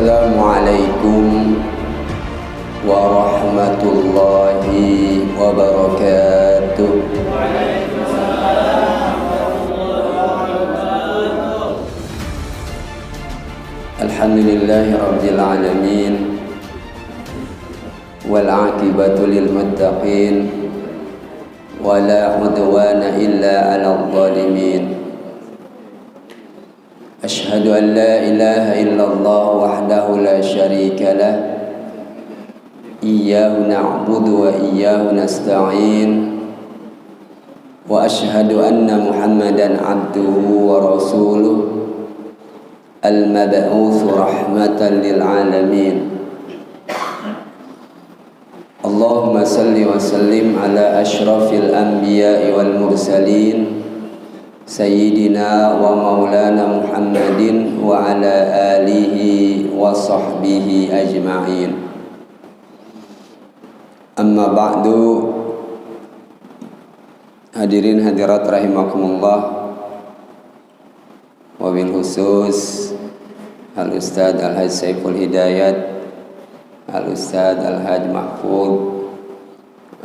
Assalamualaikum warahmatullahi wabarakatuh. Alhamdulillahi rabbil alamin wal aqibatu lil muttaqin wala udwana illa 'alal zalimin. Ashhadu an la ilaha illallah wahdahu la syarika lah. Iyyahu na'budu wa iyyahu nasta'in. Wa ashhadu anna Muhammadan 'abduhu wa rasuluh al-mab'uts rahmatan lil alamin. Allahumma salli wa sallim ala asyrafil anbiya'i wal mursalin Sayyidina wa maulana Muhammadin wa ala alihi wa sahbihi ajma'in. Amma ba'du. Hadirin hadirat rahimakumullah, wabil khusus Al-Ustadz Al-Hajj Saiful Hidayat, Al-Ustadz Al-Hajj Mahfud,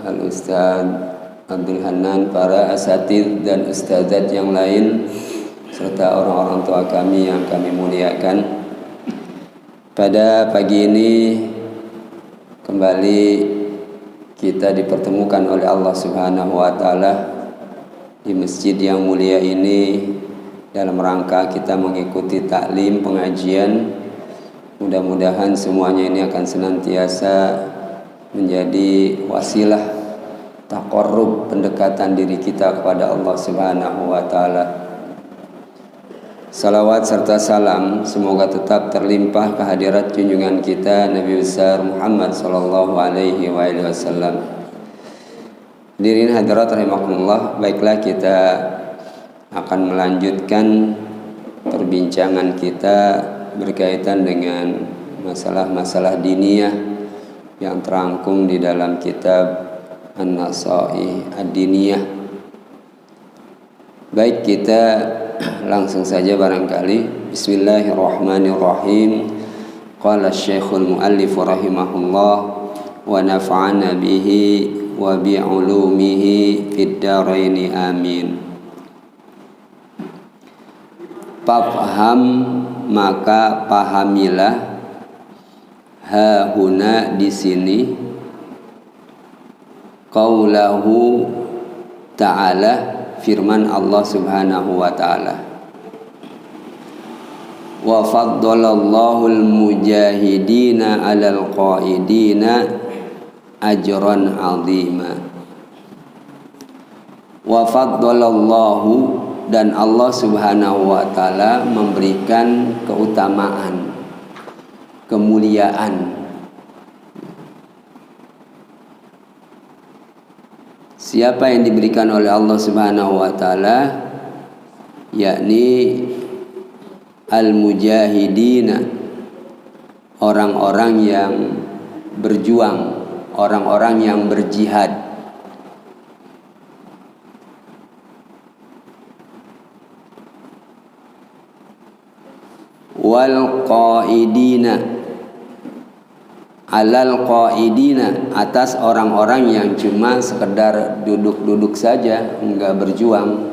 Al-Ustadz Abdul Hanan, para asatidz dan ustadzat yang lain, serta orang-orang tua kami yang kami muliakan. Pada pagi ini kembali kita dipertemukan oleh Allah Subhanahu wa Ta'ala di masjid yang mulia ini dalam rangka kita mengikuti taklim pengajian. Mudah-mudahan semuanya ini akan senantiasa menjadi wasilah taqarrub, pendekatan diri kita kepada Allah Subhanahu wa Ta'ala. Salawat serta salam semoga tetap terlimpah kehadirat junjungan kita Nabi besar Muhammad sallallahu alaihi wasallam. Hadirin hadirat rahimakumullah, baiklah kita akan melanjutkan perbincangan kita berkaitan dengan masalah-masalah diniyah yang terangkum di dalam kitab An-Nasaih Ad-Diniyah. Baik, kita langsung saja barangkali. Bismillahirrahmanirrahim. Qala Syekhul Muallif rahimahullah wa nafa'ana bihi wa bi'ulumihi fid dharain amin. Fafham, maka pahamilah, ha huna di sini, qaulahu ta'ala, firman Allah Subhanahu wa Ta'ala. Wa faddalallahu al-mujahidina 'alal qaidina ajran 'azima. Wa faddalallahu, dan Allah Subhanahu wa Ta'ala memberikan keutamaan, kemuliaan. Siapa yang diberikan oleh Allah Subhanahu wa Ta'ala? Yakni al-mujahidina, orang-orang yang berjuang, orang-orang yang berjihad. Wal qaidina, alal qaidina, atas orang-orang yang cuma sekedar duduk-duduk saja, enggak berjuang.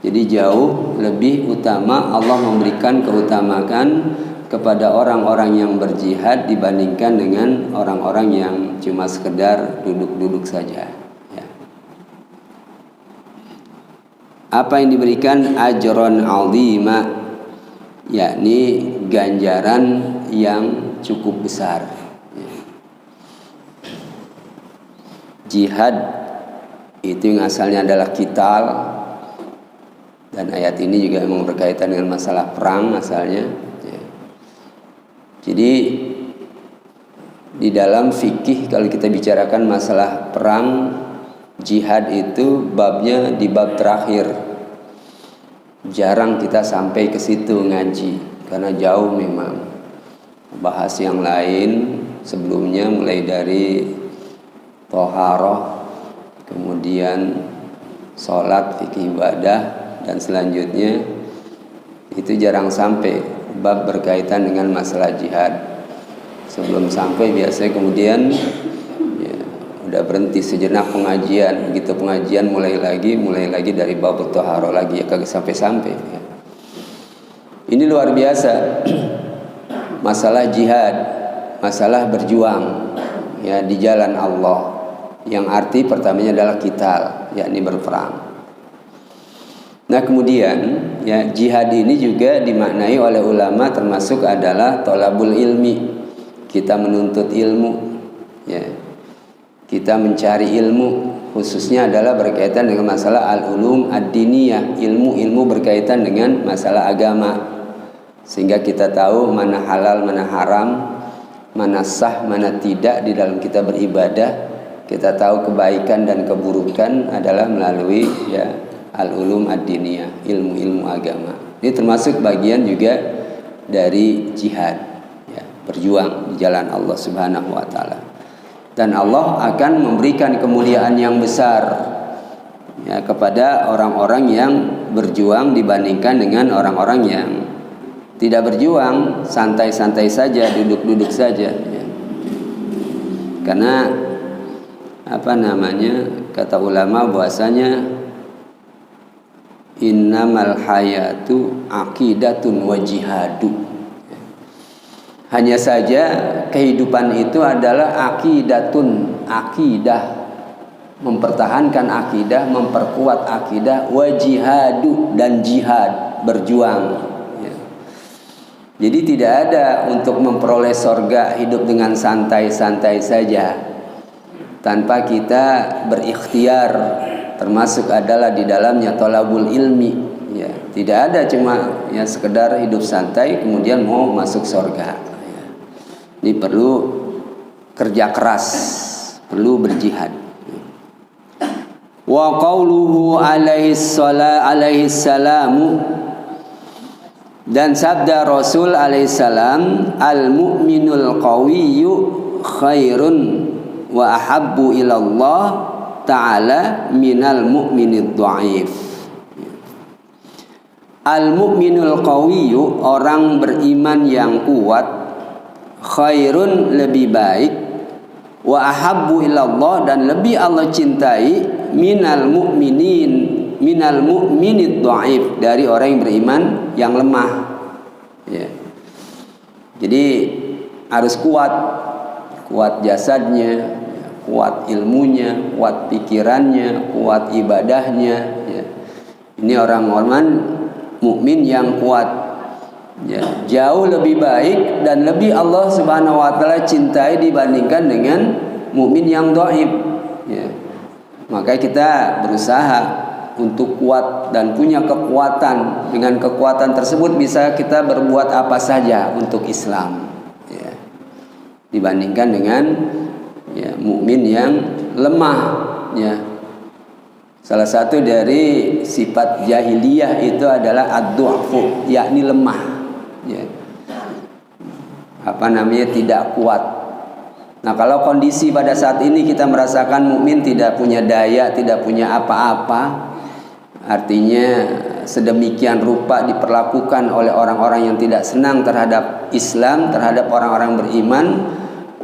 Jadi jauh lebih utama Allah memberikan keutamaan kepada orang-orang yang berjihad dibandingkan dengan orang-orang yang cuma sekedar duduk-duduk saja, ya. Apa yang diberikan? Ajron 'azima, yakni ganjaran yang cukup besar. Jihad itu yang asalnya adalah qital, dan ayat ini juga memang berkaitan dengan masalah perang asalnya. Jadi di dalam fikih kalau kita bicarakan masalah perang, jihad itu babnya di bab terakhir. Jarang kita sampai ke situ ngaji karena jauh memang. Bahas yang lain sebelumnya mulai dari thaharah, kemudian sholat, fikih ibadah, dan selanjutnya itu jarang sampai bab berkaitan dengan masalah jihad. Sebelum sampai biasanya kemudian ya, udah berhenti sejenak pengajian. Begitu pengajian mulai lagi dari bab thaharah lagi, ya kagak sampai-sampai ya. Ini luar biasa. Masalah jihad, masalah berjuang ya di jalan Allah, yang arti pertamanya adalah qital, yakni berperang. Nah kemudian ya jihad ini juga dimaknai oleh ulama termasuk adalah thalabul ilmi. Kita menuntut ilmu ya. Kita mencari ilmu, khususnya adalah berkaitan dengan masalah al-ulum ad-diniyah, ilmu-ilmu berkaitan dengan masalah agama. Sehingga kita tahu mana halal, mana haram, mana sah, mana tidak di dalam kita beribadah. Kita tahu kebaikan dan keburukan adalah melalui ya al-ulum ad-diniyah, ilmu-ilmu agama. Ini termasuk bagian juga dari jihad, ya, berjuang di jalan Allah Subhanahu wa taala. Dan Allah akan memberikan kemuliaan yang besar ya kepada orang-orang yang berjuang dibandingkan dengan orang-orang yang tidak berjuang, santai-santai saja, duduk-duduk saja ya. Karena kata ulama bahwasanya innamal hayatu aqidatun wa jihadu. Hanya saja kehidupan itu adalah aqidatun, akidah, mempertahankan akidah, memperkuat akidah, wa jihadu, dan jihad, berjuang. Jadi tidak ada untuk memperoleh surga hidup dengan santai-santai saja tanpa kita berikhtiar, termasuk adalah di dalamnya thalabul ilmi ya. Tidak ada cuma ya sekedar hidup santai kemudian mau masuk surga ya. Ini perlu kerja keras, perlu berjihad. Wa qauluhu alaihi salamu, dan sabda Rasul alaihissalam, al-mu'minul qawiyyu khairun wa ahabbu ilallah ta'ala minal mu'minid dha'if. Al-mu'minul qawiyyu, orang beriman yang kuat, khairun, lebih baik, wa ahabbu ilallah, dan lebih Allah cintai, minal mu'minid dha'if, dari orang yang beriman yang lemah ya. Jadi harus kuat jasadnya, kuat ilmunya, kuat pikirannya, kuat ibadahnya ya. Ini orang-orang mukmin yang kuat ya, jauh lebih baik dan lebih Allah Subhanahu wa taala cintai dibandingkan dengan mukmin yang dhaif ya. Maka kita berusaha untuk kuat dan punya kekuatan. Dengan kekuatan tersebut bisa kita berbuat apa saja untuk Islam ya. Dibandingkan dengan ya, mukmin yang lemah ya. Salah satu dari sifat jahiliyah itu adalah ad-du'fu, yakni lemah ya. Tidak kuat. Nah, kalau kondisi pada saat ini kita merasakan mukmin tidak punya daya, tidak punya apa-apa, artinya sedemikian rupa diperlakukan oleh orang-orang yang tidak senang terhadap Islam, terhadap orang-orang beriman,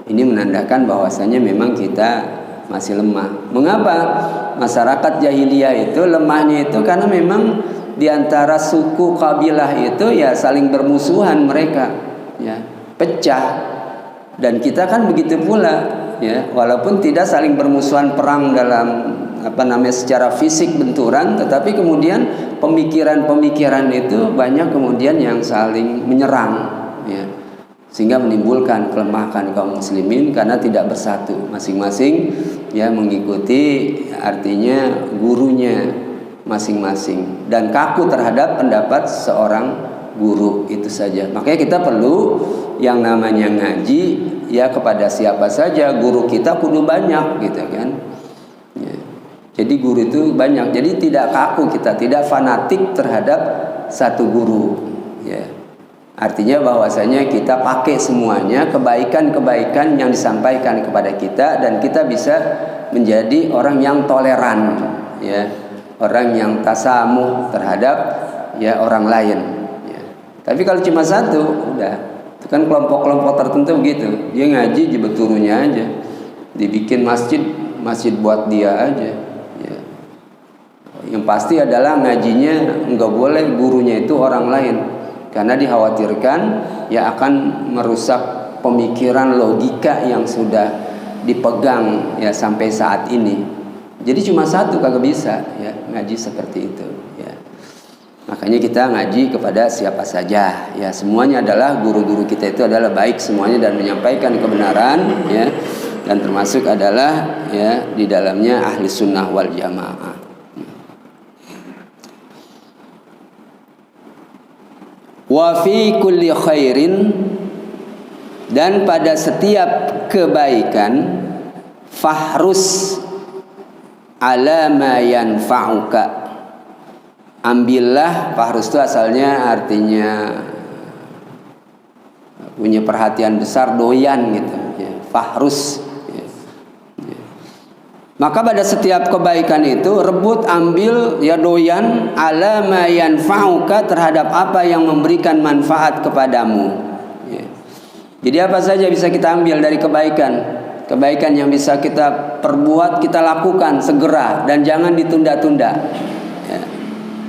ini menandakan bahwasanya memang kita masih lemah. Mengapa? Masyarakat jahiliyah itu lemahnya itu karena memang diantara suku kabilah itu ya saling bermusuhan mereka ya, pecah. Dan kita kan begitu pula ya, walaupun tidak saling bermusuhan perang dalam secara fisik benturan, tetapi kemudian pemikiran-pemikiran itu banyak kemudian yang saling menyerang ya, sehingga menimbulkan kelemahan kaum muslimin karena tidak bersatu, masing-masing ya mengikuti artinya gurunya masing-masing dan kaku terhadap pendapat seorang guru itu saja. Makanya kita perlu yang namanya ngaji ya, kepada siapa saja guru kita kudu banyak gitu kan ya. Jadi guru itu banyak, jadi tidak kaku kita, tidak fanatik terhadap satu guru ya. Artinya bahwasanya kita pakai semuanya kebaikan-kebaikan yang disampaikan kepada kita, dan kita bisa menjadi orang yang toleran ya, orang yang tasamuh terhadap ya orang lain ya. Tapi kalau cuma satu, udah. Itu kan kelompok-kelompok tertentu begitu. Dia ngaji jebeturunya aja. Dibikin masjid buat dia aja. Ya. Yang pasti adalah ngajinya nggak boleh gurunya itu orang lain, karena dikhawatirkan ya akan merusak pemikiran logika yang sudah dipegang ya sampai saat ini. Jadi cuma satu kagak bisa ya ngaji seperti itu ya. Makanya kita ngaji kepada siapa saja ya, semuanya adalah guru-guru kita itu adalah baik semuanya dan menyampaikan kebenaran ya, dan termasuk adalah ya di dalamnya ahli sunnah wal jamaah. Wa fi kulli khairin, dan pada setiap kebaikan, fahrus ala ma yanfa'uka, ambillah. Fahrus itu asalnya artinya punya perhatian besar, doyan gitu ya, fahrus ya. Maka pada setiap kebaikan itu rebut, ambil ya, doyan ala ma yanfa'uka, terhadap apa yang memberikan manfaat kepadamu ya. Jadi apa saja bisa kita ambil dari kebaikan. Kebaikan yang bisa kita perbuat, kita lakukan segera dan jangan ditunda-tunda ya.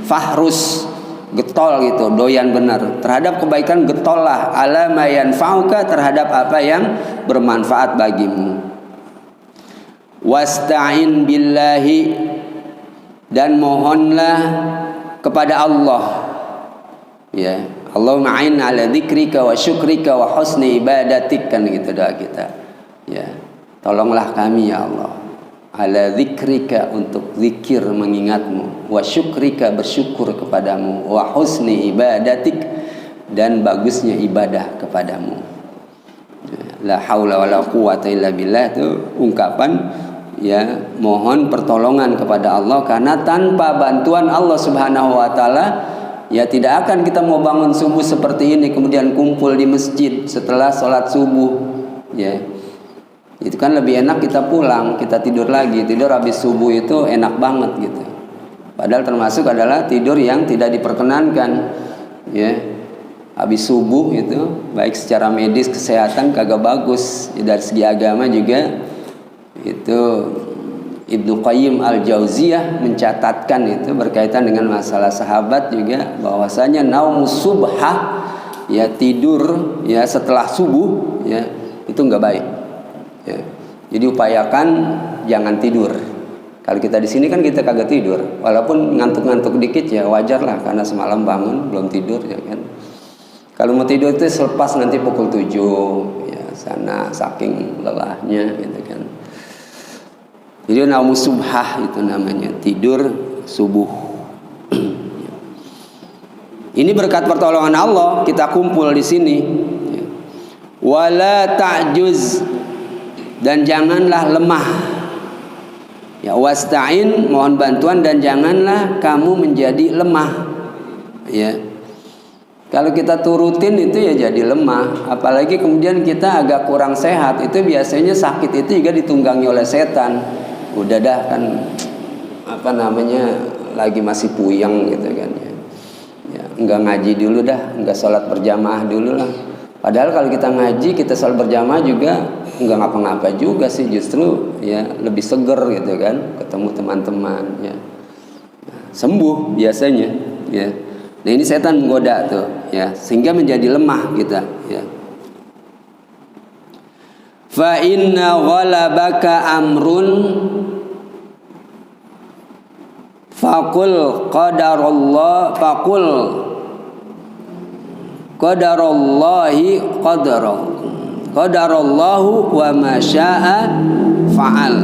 Fahrus, getol gitu, doyan benar terhadap kebaikan, getol lah ala ma yanfa'uka, terhadap apa yang bermanfaat bagimu. Wasta'in billahi, dan mohonlah kepada Allah ya. Allahumma a'in ala dzikrika wa syukrika wa husni ibadatik, kan gitu doa kita ya. Tolonglah kami ya Allah, ala dzikrika, untuk zikir mengingatmu, wa syukrika, bersyukur kepadamu, wa husni ibadatik, dan bagusnya ibadah kepadamu. La haula wala quwata illa billah, itu ungkapan ya mohon pertolongan kepada Allah, karena tanpa bantuan Allah Subhanahu wa taala ya tidak akan kita mau bangun subuh seperti ini kemudian kumpul di masjid setelah sholat subuh ya. Itu kan lebih enak kita pulang, kita tidur lagi. Tidur habis subuh itu enak banget gitu. Padahal termasuk adalah tidur yang tidak diperkenankan ya. Habis subuh itu baik secara medis, kesehatan kagak bagus ya, dari segi agama juga. Itu Ibnu Qayyim al-Jauziyah mencatatkan itu berkaitan dengan masalah sahabat juga, bahwasanya naumus subhah ya, tidur ya setelah subuh ya, itu enggak baik ya. Jadi upayakan jangan tidur. Kalau kita di sini kan kita kagak tidur, walaupun ngantuk-ngantuk dikit ya wajar lah, karena semalam bangun belum tidur ya kan. Kalau mau tidur itu selepas nanti pukul 7 ya, sana saking lelahnya gitu kan. Jadi naumus subhah itu namanya, tidur subuh. Ini berkat pertolongan Allah kita kumpul di sini. Wala ta'juz, dan janganlah lemah. Ya, wasta'in, mohon bantuan, dan janganlah kamu menjadi lemah. Ya. Kalau kita turutin itu ya jadi lemah, apalagi kemudian kita agak kurang sehat, itu biasanya sakit itu juga ditunggangi oleh setan. Udah dah kan apa namanya lagi masih puyeng gitu kan ya. Ya, enggak ngaji dulu dah, enggak sholat berjamaah dulu lah. Padahal kalau kita ngaji, kita sholat berjamaah juga enggak ngapa-ngapa juga sih, justru ya lebih seger gitu kan, ketemu teman-teman ya. Sembuh biasanya ya. Nah ini setan menggoda tuh ya, sehingga menjadi lemah kita ya. Fa inna ghalabaka amrun faqul qadarullah, faqul qadarullahi qadarallahu wa ma syaa fa'al.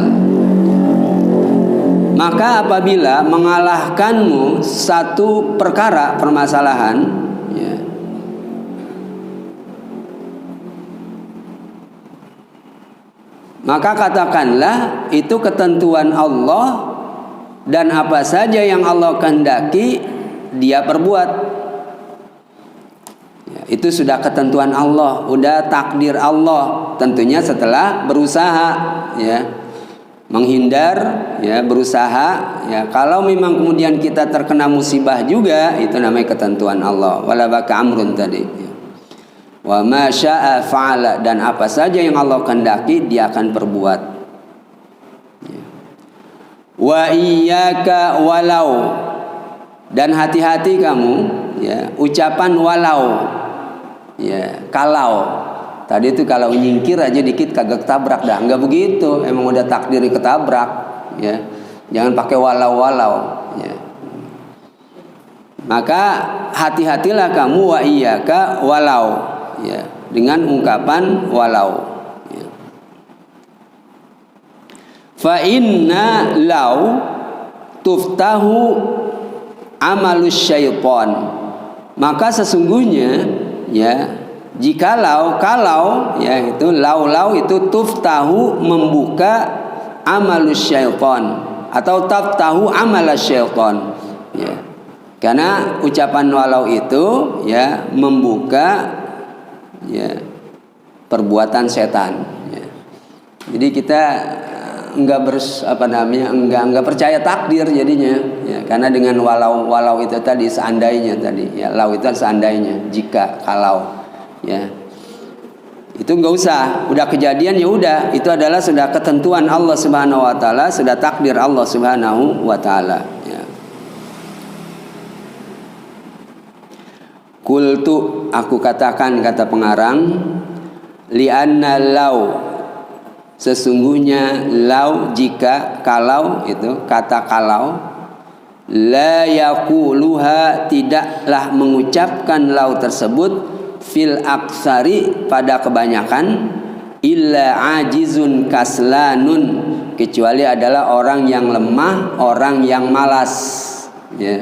Maka apabila mengalahkanmu satu perkara, permasalahan ya, maka katakanlah itu ketentuan Allah, dan apa saja yang Allah kehendaki dia perbuat ya, itu sudah ketentuan Allah, udah takdir Allah, tentunya setelah berusaha ya. menghindar, ya, berusaha, ya. Kalau memang kemudian kita terkena musibah juga, itu namanya ketentuan Allah. Wala baka amrun tadi, ya. Wa ma syaa fa'ala, dan apa saja yang Allah kehendaki dia akan perbuat. Ya. Wa iyyaka walau, dan hati-hati kamu, ya, ucapan walau, ya, kalau. Tadi itu kalau nyingkir aja dikit kagak ketabrak dah, enggak begitu. Emang udah takdir ketabrak, ya. Jangan pakai walau-walau, ya. Maka hati-hatilah kamu wa iyyaka walau, ya, dengan ungkapan walau, ya. Fa inna lau tuftahu amalus syaitan, maka sesungguhnya, ya, kalau, ya, itu lau itu tuftahu, membuka amalus syaitan atau taftahu amalas syaitan, ya. Karena ucapan walau itu, ya, membuka, ya, perbuatan setan, ya. Jadi kita enggak percaya takdir jadinya, ya, karena dengan walau itu tadi, seandainya tadi, ya, lau itu seandainya, jika, kalau, ya, itu nggak usah, udah kejadian ya udah, itu adalah sudah ketentuan Allah Subhanahu wa taala, sudah takdir Allah Subhanahu wa taala, ya. Qultu, aku katakan, kata pengarang, li'anna lau, sesungguhnya lau, jika, kalau, itu kata kalau, la yaquluha, tidaklah mengucapkan lau tersebut, fil aksari, pada kebanyakan, illa ajizun kaslanun, kecuali adalah orang yang lemah, orang yang malas, ya.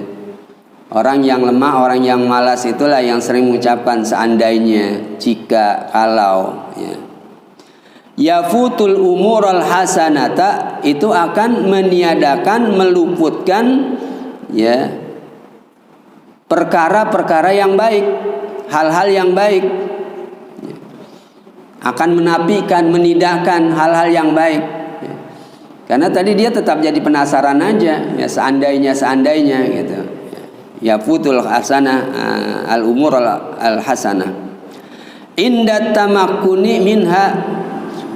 Orang yang lemah, orang yang malas itulah yang sering mengucapkan seandainya, jika, kalau, ya. Yafutul umurul hasanata, itu akan meniadakan, meluputkan, ya, perkara-perkara yang baik, hal-hal yang baik, akan menafikan, menidakkan hal-hal yang baik, ya. Karena tadi dia tetap jadi penasaran aja, ya, seandainya gitu, ya. Futul hasanah, al umur al hasanah, inda tamakkuni minha,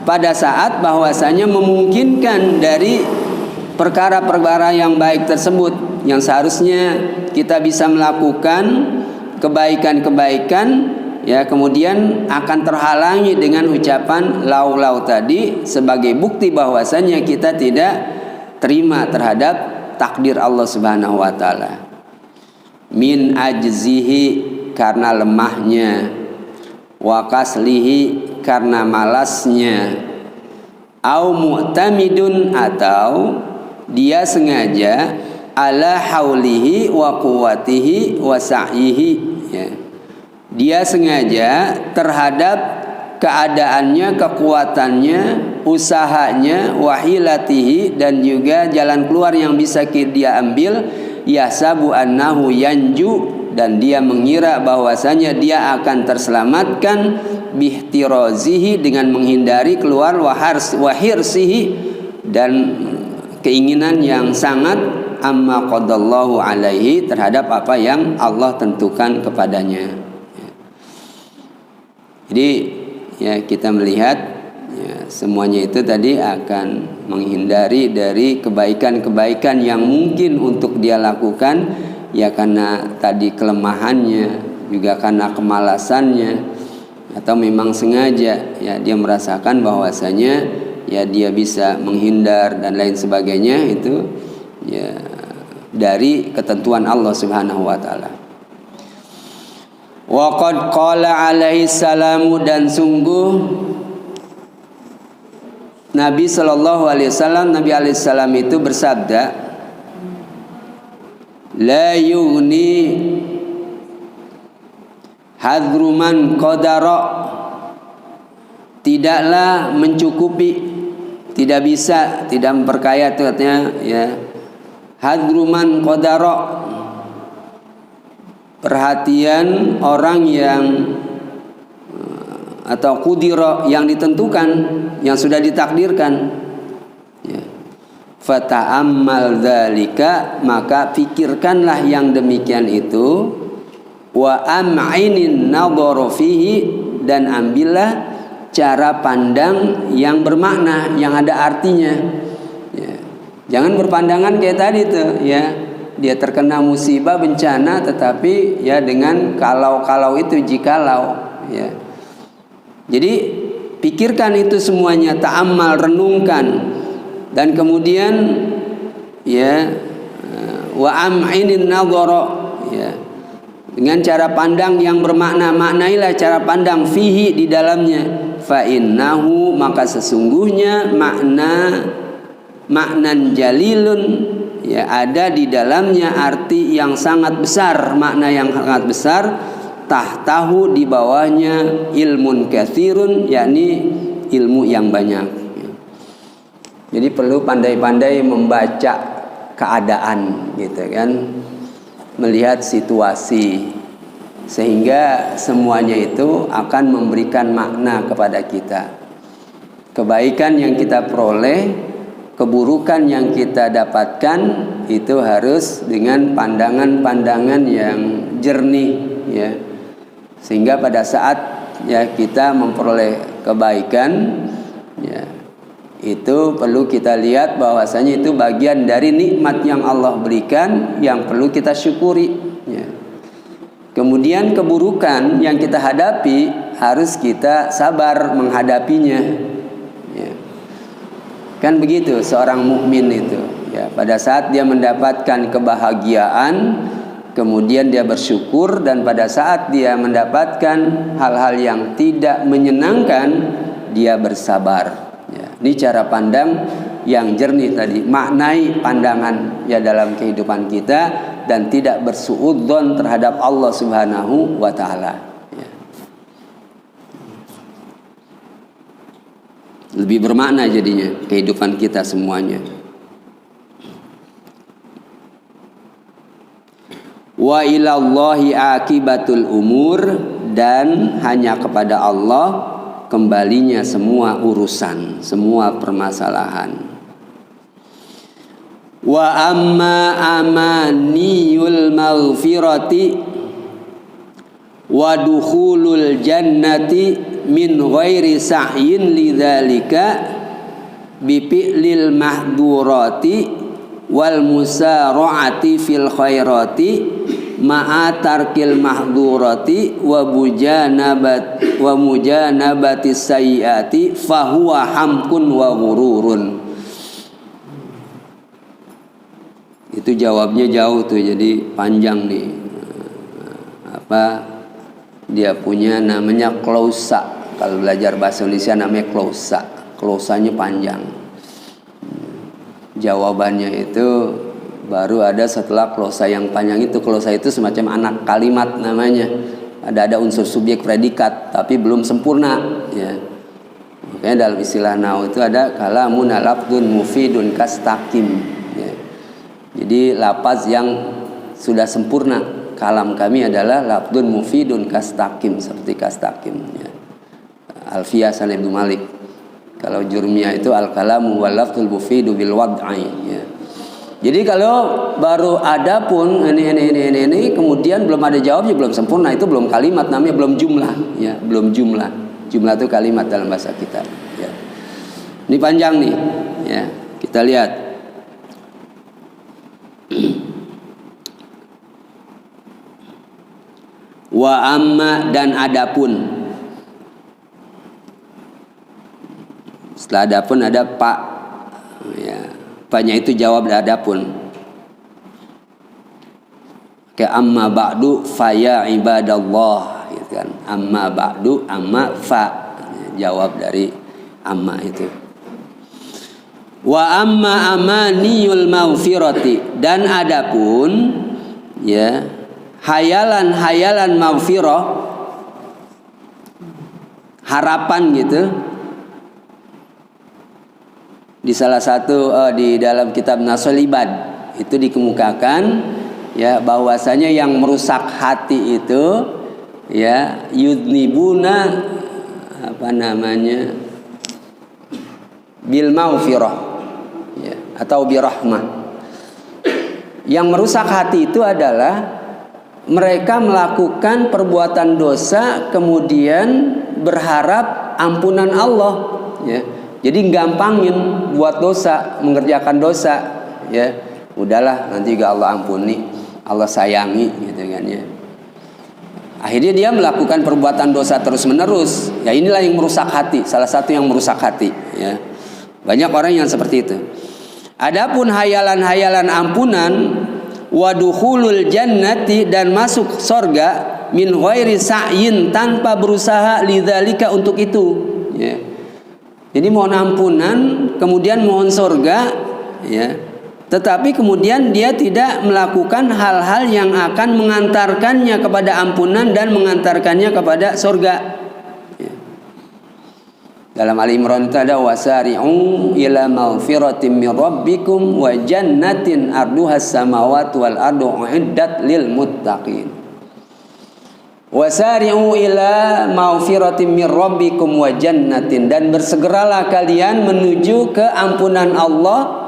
pada saat bahwasanya memungkinkan dari perkara-perkara yang baik tersebut, yang seharusnya kita bisa melakukan kebaikan-kebaikan, ya, kemudian akan terhalangi dengan ucapan lau tadi, sebagai bukti bahwasanya kita tidak terima terhadap takdir Allah Subhanahu wa taala. Min ajzihi, karena lemahnya, wa kaslihi, karena malasnya, au mu'tamidun, atau dia sengaja, ala haulihi wa quwwatihi wa sa'yihi, ya. Dia sengaja terhadap keadaannya, kekuatannya, usahanya, wahilatihi, dan juga jalan keluar yang bisa dia ambil, yasabu annahu yanju, dan dia mengira bahwasanya dia akan terselamatkan, bihtirazihi, dengan menghindari keluar, wahirsihi, dan keinginan yang sangat, amma qadallahu alaihi, terhadap apa yang Allah tentukan kepadanya. Jadi, ya, kita melihat, ya, semuanya itu tadi akan menghindari dari kebaikan-kebaikan yang mungkin untuk dia lakukan, ya, karena tadi kelemahannya, juga karena kemalasannya, atau memang sengaja, ya, dia merasakan bahwasanya, ya, dia bisa menghindar dan lain sebagainya, itu, ya, dari ketentuan Allah Subhanahu wa taala. Wa qad qala alaihi salamu, dan sungguh Nabi sallallahu alaihi wasallam, Nabi alaihi salam itu bersabda, la yughni hadruman qadara, tidaklah mencukupi, tidak bisa, tidak memperkaya, itu artinya, ya, hadruman qadara, perhatian orang yang, atau qudira, yang ditentukan, yang sudah ditakdirkan, ya. fata'ammal dzalika, maka pikirkanlah yang demikian itu, wa am'inin nadhara fihi, dan ambillah cara pandang yang bermakna, yang ada artinya. Ya. Jangan berpandangan kayak tadi tuh, ya. Dia terkena musibah bencana, tetapi ya dengan kalau itu, jikalau, ya. Jadi pikirkan itu semuanya, ta'ammal, renungkan, dan kemudian ya wa am'inin nadhara, ya, dengan cara pandang yang bermakna, maknailah cara pandang fihi, di dalamnya. Fa innahu, maka sesungguhnya maknan jalilun, ya, ada di dalamnya arti yang sangat besar, makna yang sangat besar, tahtahu, di bawahnya, ilmun katsirun, yakni ilmu yang banyak. Jadi perlu pandai-pandai membaca keadaan, gitu kan, melihat situasi, sehingga semuanya itu akan memberikan makna kepada kita. Kebaikan yang kita peroleh, keburukan yang kita dapatkan, itu harus dengan pandangan-pandangan yang jernih, ya, sehingga pada saat ya kita memperoleh kebaikan, ya, itu perlu kita lihat bahwasanya itu bagian dari nikmat yang Allah berikan, yang perlu kita syukuri, ya. Kemudian keburukan yang kita hadapi harus kita sabar menghadapinya, ya. Kan begitu seorang mukmin itu, ya, pada saat dia mendapatkan kebahagiaan, kemudian dia bersyukur, dan pada saat dia mendapatkan hal-hal yang tidak menyenangkan, dia bersabar. Ini cara pandang yang jernih tadi, maknai pandangan ya dalam kehidupan kita, dan tidak bersuudzon terhadap Allah Subhanahu wa taala, ya. Lebih bermakna jadinya kehidupan kita semuanya. Wa ilallahi akibatul umur, dan hanya kepada Allah kembalinya semua urusan, semua permasalahan. Wa amma amaniyul maghfirati wa dukhulul jannati min ghairi sa'yin lidzalika bi fi'lil mahdurati wal musara'ati fil khairati ma'a tarkil mahdurati wa mujanabati sayyiati fahuwa hamkun wa ghururun. Itu jawabnya jauh tuh, jadi panjang nih. Apa dia punya namanya klausa. Kalau belajar bahasa Indonesia namanya klausa. Klausanya panjang. Jawabannya itu baru ada setelah klausa yang panjang itu. Klausa itu semacam anak kalimat namanya. Ada unsur subjek predikat tapi belum sempurna, ya. Makanya dalam istilah nahwu itu ada kalamun lafdun mufidun kastaqim, ya. Jadi lafaz yang sudah sempurna. Kalam kami adalah lafdun mufidun kastaqim, seperti kastaqim, ya. Alfiyah Salim Ibnu Malik. Kalau Jurmiyah itu al-kalamu wal lafdul mufidu bil wad'i, ya. Jadi kalau baru ada pun ini kemudian belum ada jawabnya, belum sempurna, itu belum kalimat, namanya belum jumlah, ya, belum jumlah. Jumlah itu kalimat dalam bahasa kita, ya. Ini panjang nih, ya. Kita lihat. Wa amma, dan adapun. Setelah adapun ada pak, ya. Paknya itu jawab adapun. Kayak amma ba'du fa ya ibadallah, gitu kan. Amma ba'du, amma fa, jawab dari amma itu. Wa amma amaniyul maghfirati, dan adapun, ya, hayalan-hayalan maghfirah, harapan gitu. Di salah satu di dalam kitab Nasoliban itu dikemukakan, ya, bahwasanya yang merusak hati itu, ya, yudnibuna bil maghfirah, ya, atau birahmah. Yang merusak hati itu adalah mereka melakukan perbuatan dosa kemudian berharap ampunan Allah, ya. Jadi gampangin buat dosa, mengerjakan dosa, ya. Udahlah, nanti juga Allah ampuni, Allah sayangi, gitu kan, ya. Akhirnya dia melakukan perbuatan dosa terus-menerus. Ya, inilah yang merusak hati, salah satu yang merusak hati, ya. Banyak orang yang seperti itu. Adapun hayalan-hayalan ampunan, wadukhulul jannati, dan masuk sorga, min ghairi sa'yin, tanpa berusaha, lidzalika, untuk itu, ya. Jadi mohon ampunan, kemudian mohon sorga, ya. Tetapi kemudian dia tidak melakukan hal-hal yang akan mengantarkannya kepada ampunan dan mengantarkannya kepada sorga, ya. Dalam Ali Imran itu ada wasari'u ila maghfiratin min rabbikum wa jannatin arduhas samawati wal ardu uiddat lil muttaqin. Wasari'u ila maghfiratin min rabbikum wa jannatin, dan bersegeralah kalian menuju ke ampunan Allah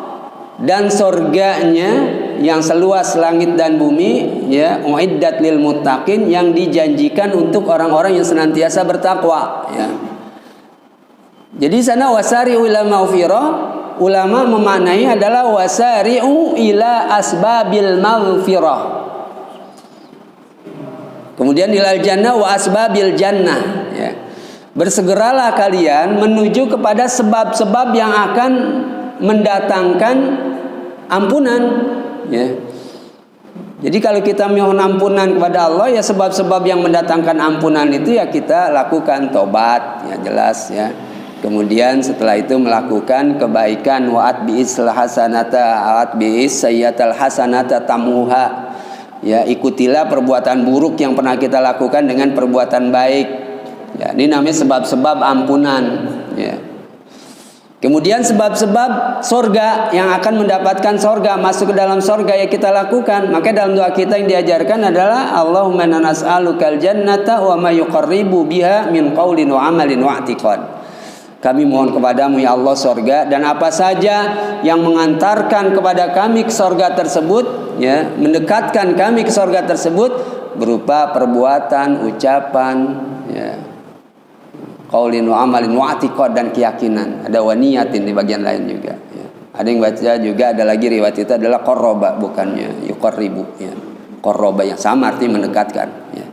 dan surganya yang seluas langit dan bumi, ya, uiddat lil muttaqin, yang dijanjikan untuk orang-orang yang senantiasa bertakwa, ya. Jadi sana wasari'u ila maghfirah, ulama memaknai adalah wasari'u ila asbabil maghfirah. Kemudian ilal jannah wa asbabil jannah, ya. Bersegeralah kalian menuju kepada sebab-sebab yang akan mendatangkan ampunan, ya. Jadi kalau kita mohon ampunan kepada Allah, ya sebab-sebab yang mendatangkan ampunan itu ya kita lakukan, tobat, ya jelas, ya. Kemudian setelah itu melakukan kebaikan, wa'at bi'is hasanata wa'at bi'is sayyatal hasanata tamuha. Ya, ikutilah perbuatan buruk yang pernah kita lakukan dengan perbuatan baik. Ya, ini namanya sebab-sebab ampunan, ya. Kemudian sebab-sebab sorga, yang akan mendapatkan sorga, masuk ke dalam sorga, ya kita lakukan. Maka dalam doa kita yang diajarkan adalah Allahumma inna nas'alukal jannata wa ma yuqarribu biha min qaulin wa amalin wa i'tiqad. Kami mohon kepadamu ya Allah sorga, dan apa saja yang mengantarkan kepada kami ke sorga tersebut, ya, mendekatkan kami ke sorga tersebut, berupa perbuatan, ucapan, ya, qaulin wa amalin wa i'tiqad, dan keyakinan. Ada waniyatin di bagian lain juga, ya. Ada yang baca juga, ada lagi riwayat itu adalah qarraba, bukannya yuqarribu, ya. Qarraba yang sama artinya mendekatkan, ya.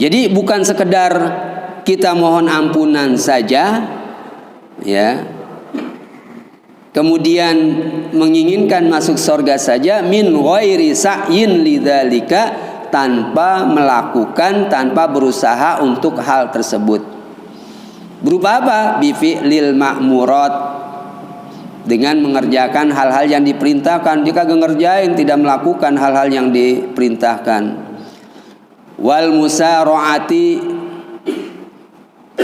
Jadi bukan sekedar kita mohon ampunan saja, ya, kemudian menginginkan masuk surga saja, min ghairi sa'yin lidzalika, tanpa melakukan, tanpa berusaha untuk hal tersebut. Berupa apa? Bi fi'lil ma'murat, dengan mengerjakan hal-hal yang diperintahkan. Jika ngerjain, tidak melakukan hal-hal yang diperintahkan. Wal musara'ati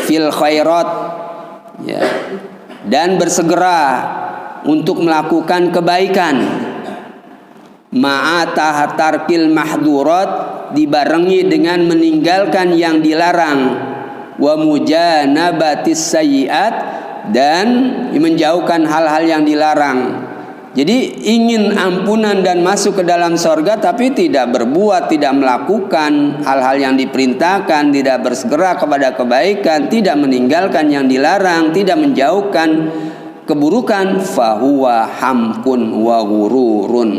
fil khairat, ya, dan bersegera untuk melakukan kebaikan, ma'ata tarkil mahdurat, dibarengi dengan meninggalkan yang dilarang, wa mujanabatis sayyiat, dan menjauhkan hal-hal yang dilarang. Jadi ingin ampunan dan masuk ke dalam sorga, tapi tidak berbuat, tidak melakukan hal-hal yang diperintahkan, tidak bersegera kepada kebaikan, tidak meninggalkan yang dilarang, tidak menjauhkan keburukan, fahuwa hamkun wa ghururun.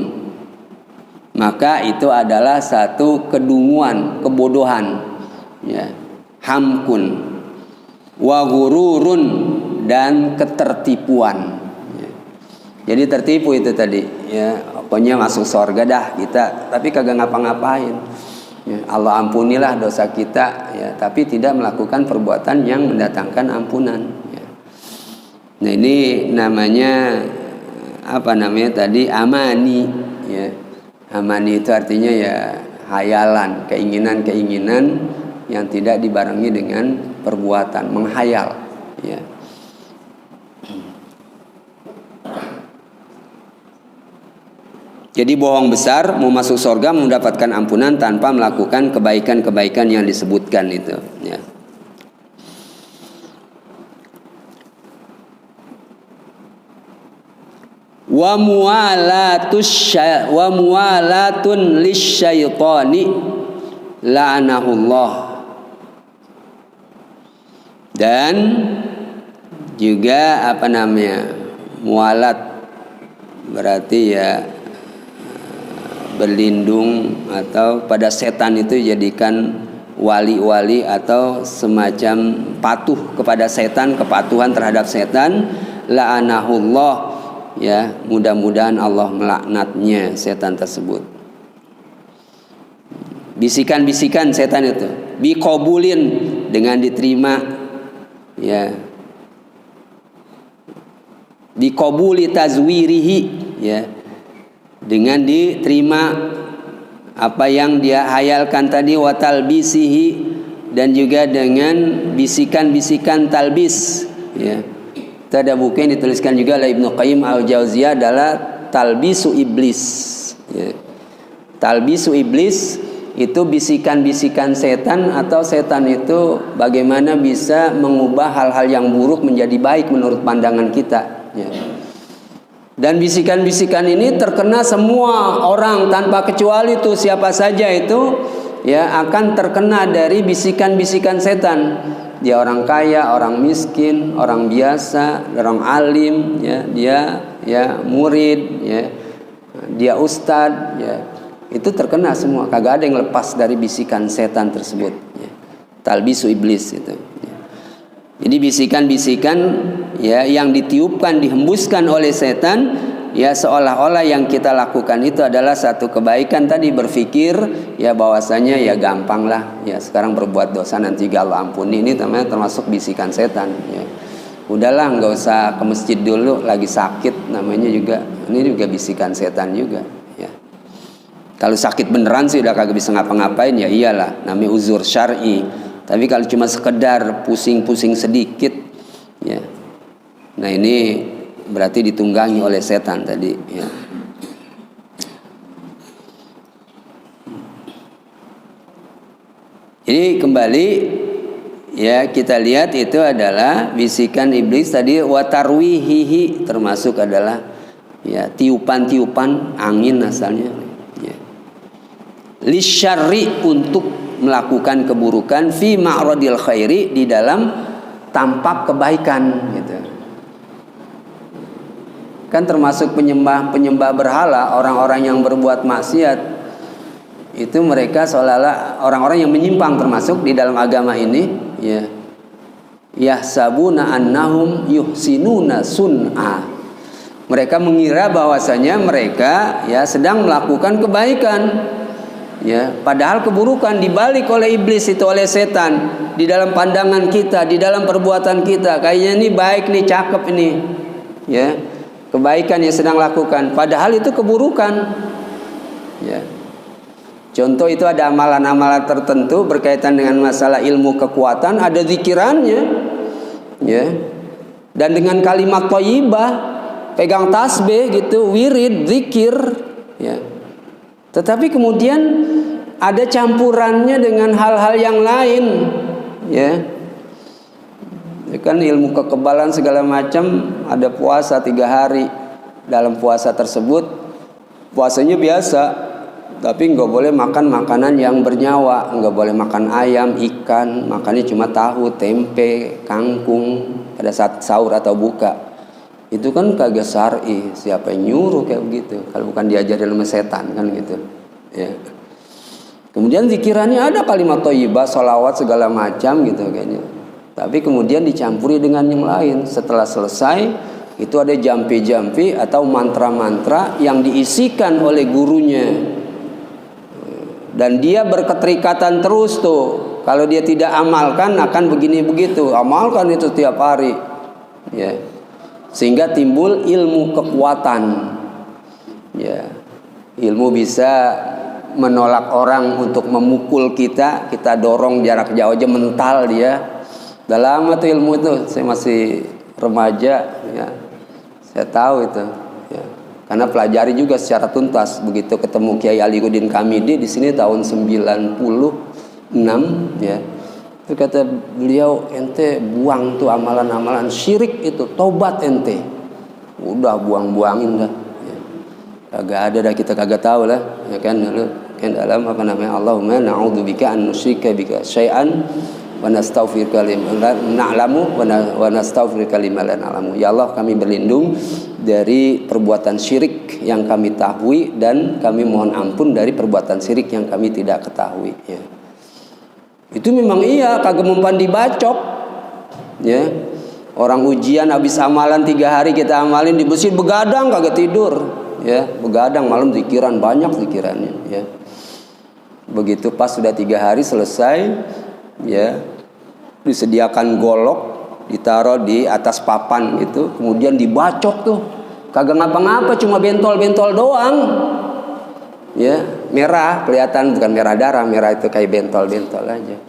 Maka itu adalah satu kedunguan, kebodohan, ya. Hamkun wa ghururun, dan ketertipuan. Jadi tertipu itu tadi, ya, pokoknya masuk surga dah kita, tapi kagak ngapa-ngapain, ya. Allah ampunilah dosa kita, ya, tapi tidak melakukan perbuatan yang mendatangkan ampunan, ya. Nah ini namanya apa namanya tadi, amani, ya. Amani itu artinya ya hayalan, keinginan-keinginan yang tidak dibarengi dengan perbuatan, menghayal, ya. Jadi bohong besar, mau masuk surga, mendapatkan ampunan tanpa melakukan kebaikan-kebaikan yang disebutkan itu, ya. wa muwalatun lisyaitani la'anahullah. Dan juga mualat berarti ya berlindung atau pada setan itu jadikan wali-wali atau semacam patuh kepada setan, kepatuhan terhadap setan. La'anahullah, ya, mudah-mudahan Allah melaknatnya setan tersebut. Bisikan-bisikan setan itu biqabulin, dengan diterima, ya, biqabuli tazwirihi, ya, dengan diterima apa yang dia hayalkan tadi, wa talbisihi, dan juga dengan bisikan-bisikan talbis, ya. Itu ada buku yang dituliskan juga oleh Ibnu Qayyim al-Jauziyah adalah Talbisu Iblis, ya. Talbisu Iblis itu bisikan-bisikan setan, atau setan itu bagaimana bisa mengubah hal-hal yang buruk menjadi baik menurut pandangan kita, ya. Dan bisikan-bisikan ini terkena semua orang tanpa kecuali, itu siapa saja itu, ya, akan terkena dari bisikan-bisikan setan. Dia orang kaya, orang miskin, orang biasa, orang alim, ya, dia ya murid, ya, dia ustadz, ya, itu terkena semua. Kagak ada yang lepas dari bisikan setan tersebut, ya. Talbisu iblis itu, ya. Jadi bisikan-bisikan, ya, yang ditiupkan, dihembuskan oleh setan, ya, seolah-olah yang kita lakukan itu adalah satu kebaikan tadi, berpikir ya bahwasanya ya gampang lah, ya, sekarang berbuat dosa nanti Allah ampuni. Ini namanya termasuk bisikan setan, ya. Udahlah, nggak usah ke masjid dulu, lagi sakit, namanya juga, ini juga bisikan setan juga, ya. Kalau sakit beneran sih udah kagak bisa ngapa-ngapain, ya iyalah, namanya uzur syar'i. Tapi kalau cuma sekedar pusing-pusing sedikit, ya, nah ini berarti ditunggangi oleh setan tadi, ya. Jadi kembali, ya, kita lihat itu adalah bisikan iblis tadi, watarwihihi, termasuk adalah, ya, tiupan-tiupan angin asalnya, ya. Lisyarri, untuk melakukan keburukan, fi ma'radil khairi, di dalam tampak kebaikan, gitu. Kan termasuk penyembah berhala, orang-orang yang berbuat maksiat itu, mereka seolah-olah orang-orang yang menyimpang termasuk di dalam agama ini, ya. Yahsabuna annahum yuhsinuna sun'a. Mereka mengira bahwasanya mereka, ya, sedang melakukan kebaikan, ya, padahal keburukan dibalik oleh iblis itu, oleh setan, di dalam pandangan kita, di dalam perbuatan kita, kayaknya ini baik nih, cakep ini, ya, kebaikan yang sedang lakukan, padahal itu keburukan, ya. Contoh itu ada amalan-amalan tertentu berkaitan dengan masalah ilmu kekuatan, ada zikirannya, ya, dan dengan kalimat thayyibah, pegang tasbih gitu, wirid, zikir, ya. Tetapi kemudian ada campurannya dengan hal-hal yang lain, ya. Kan ilmu kekebalan segala macam, ada puasa 3 hari. Dalam puasa tersebut, puasanya biasa, tapi nggak boleh makan makanan yang bernyawa, nggak boleh makan ayam, ikan, makannya cuma tahu, tempe, kangkung pada saat sahur atau buka. Itu kan kagak syar'i. Siapa yang nyuruh kayak begitu kalau bukan diajarin sama setan, kan gitu, ya. Kemudian zikirannya ada kalimat thayyibah, sholawat segala macam gitu kayaknya, tapi kemudian dicampuri dengan yang lain. Setelah selesai itu ada jampi-jampi atau mantra-mantra yang diisikan oleh gurunya, dan dia berketerikatan terus tuh. Kalau dia tidak amalkan akan begini begitu, amalkan itu tiap hari, ya. Sehingga timbul ilmu kekuatan, ya. Ilmu bisa menolak orang untuk memukul kita, kita dorong jarak jauh aja mental dia. Udah lama tuh ilmu itu, saya masih remaja, ya, saya tahu itu, ya. Karena pelajari juga secara tuntas. Begitu ketemu Kiai Aliuddin Kamidi di sini tahun 96, ya. Itu kata beliau, ente buang tuh amalan-amalan syirik itu, tobat ente. Udah buang-buangin dah. Kagak ada dah, kita kagak tahu lah, ya kan. Lalu kan dalam apa namanya, Allahumma na'udzubika an nusyrika bika syai'an wa nastaghfiruka lima na'lamu wa nastaghfiruka lima la na'lamu. Ya Allah, kami berlindung dari perbuatan syirik yang kami tahui, dan kami mohon ampun dari perbuatan syirik yang kami tidak ketahui, ya. Itu memang iya, kagak mempan dibacok, ya. Orang ujian habis amalan 3 hari kita amalin di masjid, begadang kagak tidur, ya. Begadang malam zikiran, banyak zikirannya, ya. Begitu pas sudah 3 hari selesai, ya, disediakan golok, ditaruh di atas papan itu, kemudian dibacok tuh, kagak ngapa-ngapa, cuma bentol-bentol doang, ya. Merah kelihatan, bukan merah darah, merah itu kayak bentol-bentol aja,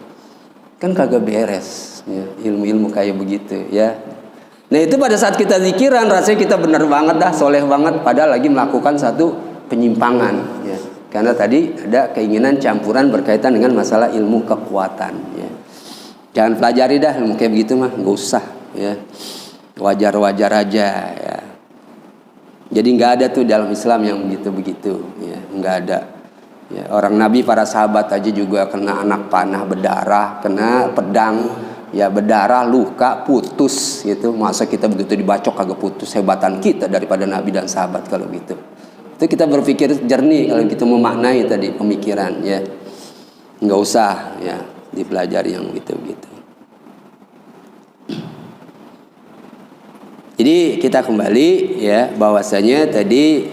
kan kagak beres, ya. Ilmu-ilmu kayak begitu, ya. Nah itu pada saat kita zikiran rasanya kita benar banget dah, soleh banget, padahal lagi melakukan satu penyimpangan, ya. Karena tadi ada keinginan campuran berkaitan dengan masalah ilmu kekuatan, ya. Jangan pelajari dah ilmu kayak begitu mah, nggak usah, ya. Wajar-wajar aja, ya. Jadi nggak ada tuh dalam Islam yang begitu-begitu, ya. Nggak ada. Ya, orang Nabi, para sahabat aja juga kena anak panah berdarah, kena pedang, ya berdarah, luka, putus gitu. Masa kita begitu dibacok kagak putus? Hebatan kita daripada Nabi dan sahabat kalau gitu. Itu kita berpikir jernih kalau gitu memaknai tadi pemikiran, ya. Nggak usah, ya, dipelajari yang gitu-gitu. Jadi kita kembali, ya, bahwasanya tadi,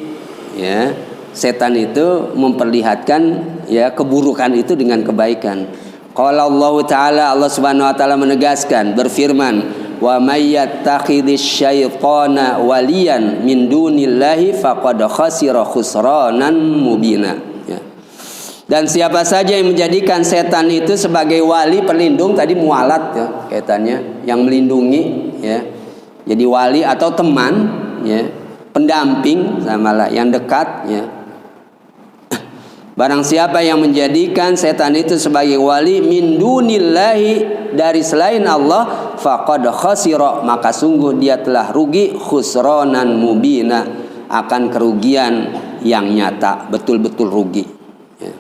ya, setan itu memperlihatkan, ya, keburukan itu dengan kebaikan. Qala Allah Ta'ala, Allah Subhanahu wa taala menegaskan, berfirman, wa may yattakhidhish syaitana waliyan min dunillahi faqad khasira khusranan mubina, ya. Dan siapa saja yang menjadikan setan itu sebagai wali pelindung, tadi mualat, ya, kaitannya yang melindungi, ya. Jadi wali atau teman, ya, pendamping samalah yang dekat, ya. Barang siapa yang menjadikan setan itu sebagai wali min dunillahi, dari selain Allah, faqad khasira, maka sungguh dia telah rugi, khusranan mubina, akan kerugian yang nyata, betul-betul rugi, ya.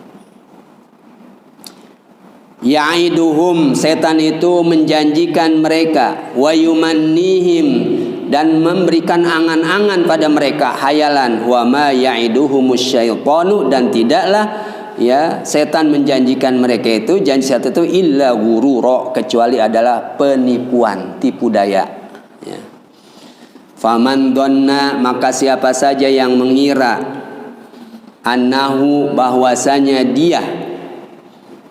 Ya'iduhum, setan itu menjanjikan mereka, wa yumannihim, dan memberikan angan-angan pada mereka, hayalan, wa ma ya'iduhumus syaitanu, dan tidaklah, ya, setan menjanjikan mereka itu, janji setan itu illa ghurura, kecuali adalah penipuan, tipu daya, ya. Faman dhanna, maka siapa saja yang mengira, annahu, bahwasanya dia,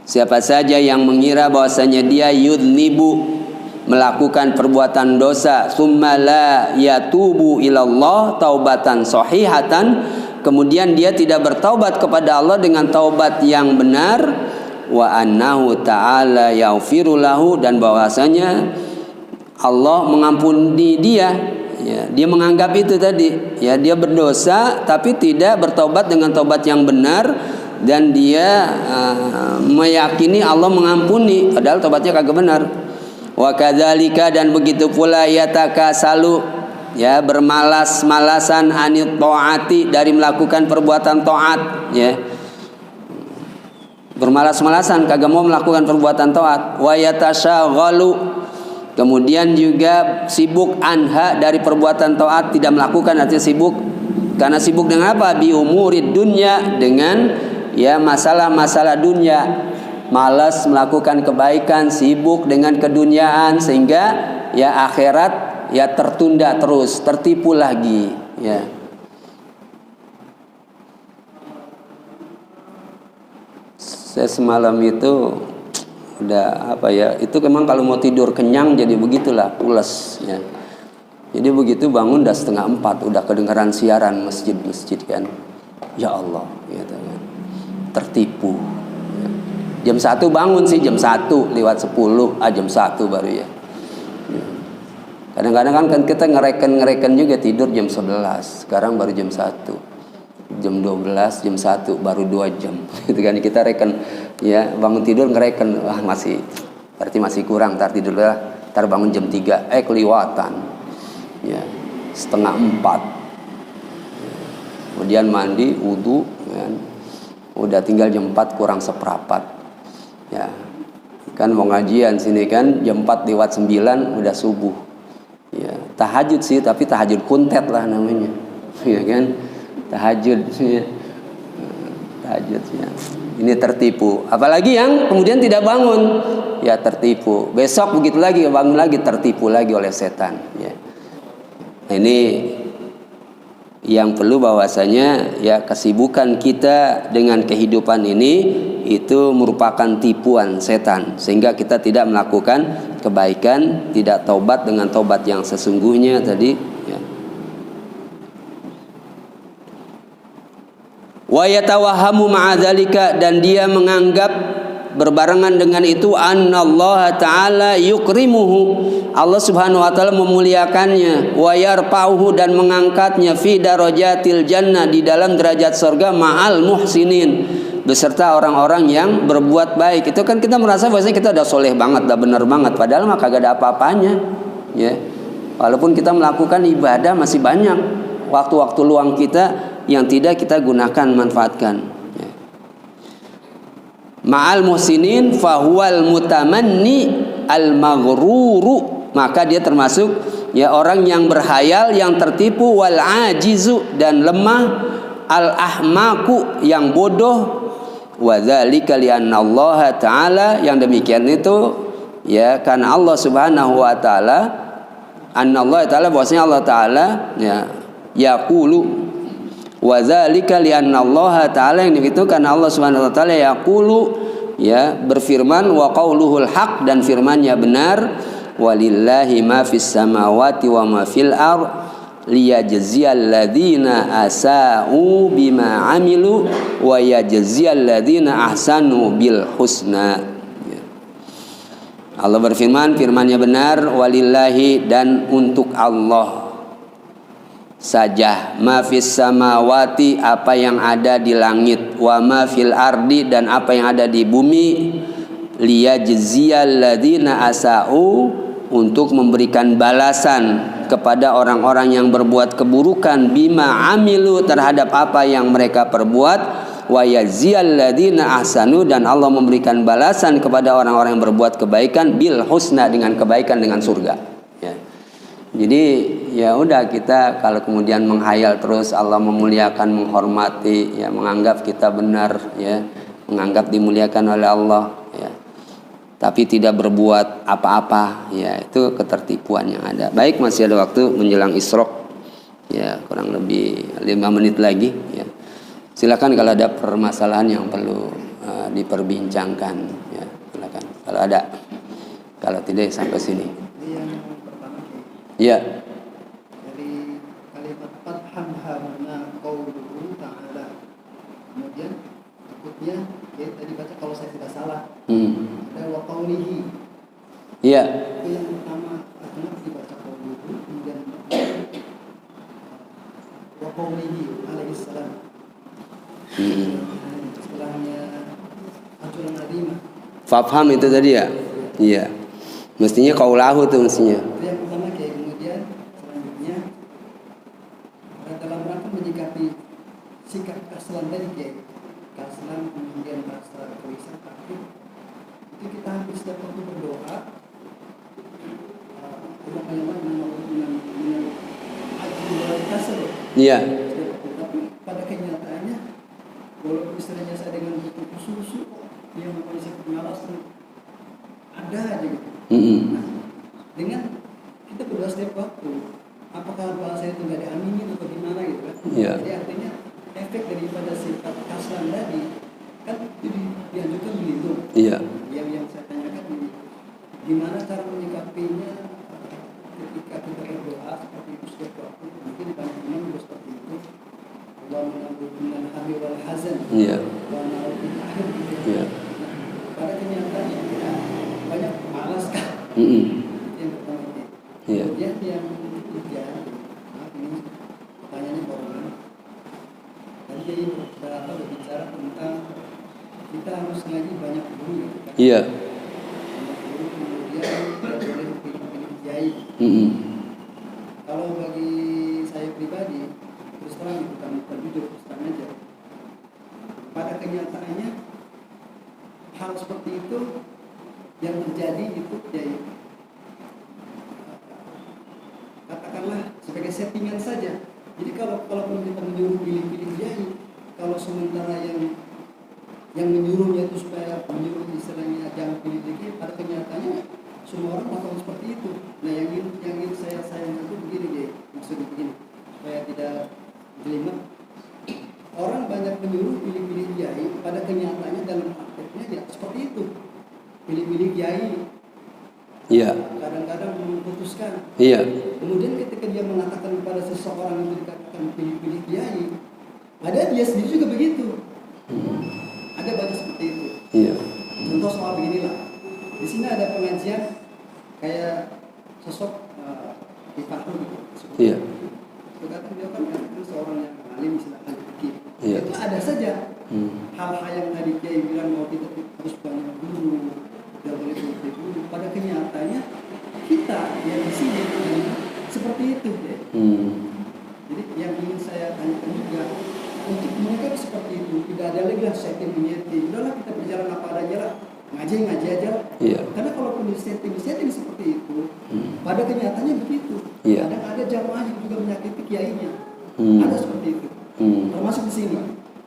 siapa saja yang mengira bahwasanya dia yudnibu, melakukan perbuatan dosa, summa la yatubu ilallah taubatan sahihatan, kemudian dia tidak bertaubat kepada Allah dengan taubat yang benar, wa annahu ta'ala yaghfiru lahu, dan bahwasanya Allah mengampuni dia, ya. Dia menganggap itu tadi, ya, dia berdosa tapi tidak bertaubat dengan taubat yang benar, dan dia meyakini Allah mengampuni padahal taubatnya kagak benar. Wa kadzalika, dan begitu pula, yatakasalu, ya, bermalas-malasan, anit taati, dari melakukan perbuatan taat, ya. Bermalas-malasan, kagak mau melakukan perbuatan taat. Wa yatasyaghalu, kemudian juga sibuk, anha, dari perbuatan taat, tidak melakukan, artinya sibuk. Karena sibuk dengan apa? Bi umurid dunya, dengan, ya, masalah-masalah dunia. Malas melakukan kebaikan, sibuk dengan keduniaan, sehingga, ya, akhirat, ya, tertunda terus, tertipu lagi, ya. Saya semalam itu udah apa, ya, itu memang kalau mau tidur kenyang jadi begitulah, pules, ya. Jadi begitu bangun udah 3:30, udah kedengaran siaran masjid-masjid, kan. Ya Allah, gitu, kan. Tertipu. Jam 1 bangun sih, jam 1 lewat 10, jam 1 baru, ya. Kadang-kadang kan kita ngereken juga tidur jam 11, sekarang baru jam 1, jam 12, jam 1, baru 2 jam. Gitu kan, kita reken, ya, bangun tidur ngereken, masih, berarti masih kurang, ntar tidur lah, ntar bangun jam 3, kelewatan, ya, 3:30. kemudian mandi, wudu, kan. Udah tinggal jam 4 kurang seperempat. Ya. Kan mau ngajian sini kan jam 4 lewat 9 udah subuh. Ya, tahajud sih, tapi tahajud kuntet lah namanya. Ya kan? Tahajud ya. Tahajud ya. Ini tertipu. Apalagi yang kemudian tidak bangun, ya tertipu. Besok begitu lagi bangun lagi, tertipu lagi oleh setan. Ya. Nah, ini yang perlu bahwasanya ya kesibukan kita dengan kehidupan ini itu merupakan tipuan setan, sehingga kita tidak melakukan kebaikan, tidak taubat dengan taubat yang sesungguhnya tadi. Ya. Wa yatawahamu ma'adzalika, dan dia menganggap berbarengan dengan itu annallaha ta'ala yukrimuhu, Allah subhanahu wa ta'ala memuliakannya, wa yarfa'uhu, dan mengangkatnya, fi darajatil jannah, di dalam derajat surga, ma'al muhsinin, beserta orang-orang yang berbuat baik. Itu kan kita merasa bahwasanya kita udah soleh banget, udah benar banget, padahal mah kagak ada apa-apanya ya. Walaupun kita melakukan ibadah, masih banyak waktu-waktu luang kita yang tidak kita gunakan, manfaatkan. Ma'al muhsinin fahuwal mutamanni al-maghruru, maka dia termasuk ya orang yang berhayal, yang tertipu, wal ajizu, dan lemah, al ahmaku, yang bodoh, wa dzalika li anna Allah taala, yang demikian itu ya karena Allah subhanahu wa taala, anna Allah taala, bahwasanya Allah taala ya yaqulu, wa dzalika li anna Allah taala, yang itu karena Allah subhanahu wa taala yaqulu ya berfirman, wa qauluhul haq, dan firmannya benar, walillahi ma fis samawati wa ma fil ard liyajziyal ladzina asa'u bima amilu wa yajziyal ladzina ahsanu bil husna. Allah berfirman, firmannya benar, walillahi, dan untuk Allah saja, ma fis samawati, apa yang ada di langit, wa ma fil ardi, dan apa yang ada di bumi, liyajziyal ladzina asa'u, untuk memberikan balasan kepada orang-orang yang berbuat keburukan, bima amilu, terhadap apa yang mereka perbuat, wa yajziyal ladzina ahsanu, dan Allah memberikan balasan kepada orang-orang yang berbuat kebaikan, bil husna, dengan kebaikan, dengan surga. Ya. Jadi ya udah, kita kalau kemudian menghayal terus Allah memuliakan, menghormati, ya menganggap kita benar, ya menganggap dimuliakan oleh Allah, ya, tapi tidak berbuat apa-apa, ya itu ketertipuan yang ada. Baik, masih ada waktu menjelang isyraq, ya kurang lebih 5 menit lagi, ya. Silakan kalau ada permasalahan yang perlu diperbincangkan, ya silakan kalau ada. Kalau tidak sampai sini. Ya. Dari kalimat fatham hamna qauluhu ta'ala. Kemudian berikutnya ya tadi baca kalau saya tidak salah. Ada wa qaulihi. Iya. Itu yang pertama kenapa dibaca qauluhu, kemudian wa qaulihi alaihi salam. Setelahnya acuan nadimah. Fafham itu tadi ya? Iya. Mestinya qaulahu tuh mestinya. Itu yang pertama, kayak kemudian selanjutnya dalam rangka menyikapi sikap kaslan tadi, kayak kaslan kemudian rasa gelisah takut, itu kita hampir setiap waktu berdoa dengan kasar. Iya. Tapi pada kenyataannya walaupun istilahnya saya dengan buku susu yang mempunyai pengalaman ada aja gitu. Nah, dengan kita berdoa setiap waktu, apakah doa saya itu nggak diaminin atau gimana gitu kan? Yeah. Jadi artinya efek daripada sifat kasran tadi kan jadi dianjurkan begitu. Iya. Yang saya tanyakan ini, gimana cara menyikapinya ketika kita berdoa seperti itu setiap waktu? Mungkin banyak teman juga seperti itu. Allah mengambilkan hamil wal hazan. Iya. Wa na'udzu akhir gitu. Iya. Nah, pada kenyataannya kita banyak malas kan. Yang pertama itu. Iya. Kemudian yang ketiga, maaf ini pertanyaannya baru. Tadi jadi beberapa berbicara tentang kita harus ngaji banyak guru gitu kan. Iya. Banyak guru, kemudian tidak boleh pilih kiai. Kalau bagi saya pribadi, terus terang itu kami jujur terang aja. Pada kenyataannya hal seperti itu yang terjadi itu ya katakanlah sebagai settingan saja. Jadi kalau kita menyuruh pilih-pilih kiai, kalau sementara yang menyuruhnya itu supaya menyuruh istilahnya jangan pilih lagi, pada kenyataannya semua orang melakukan seperti itu. Nah yang ingin saya sayangkan itu begini ya, maksudnya begini supaya tidak jelimet. Orang banyak menyuruh pilih-pilih kiai, pada kenyataannya dalam prakteknya ya seperti itu. Pilih-pilih kiai. Iya. Kadang-kadang memutuskan. Iya. Kemudian ketika dia mengatakan kepada seseorang itu dikatakan pilih-pilih kiai, ada dia sendiri juga begitu. Ada banyak seperti itu. Iya. Contoh soal beginilah. Di sini ada pengajian kayak sosok Ifahul gitu. Iya. Itu kata dia kan seorang yang alim silakan fikih. Iya. Itu ada saja hal-hal yang tadi kiai bilang bahwa kita harus banyak dulu, tidak boleh berhenti dulu. Pada kenyataannya kita yang di sini seperti itu ya. Jadi yang ingin saya tanyakan juga untuk mereka seperti itu, tidak ada lagi lah setting menyeting. Udahlah kita berjalan apa adanya lah, ngaji aja. Iya. Karena kalau pun setting seperti itu, pada kenyataannya begitu. Iya. Kadang ada jamaah yang juga menyakiti kiainya. Ada seperti itu. Termasuk di sini.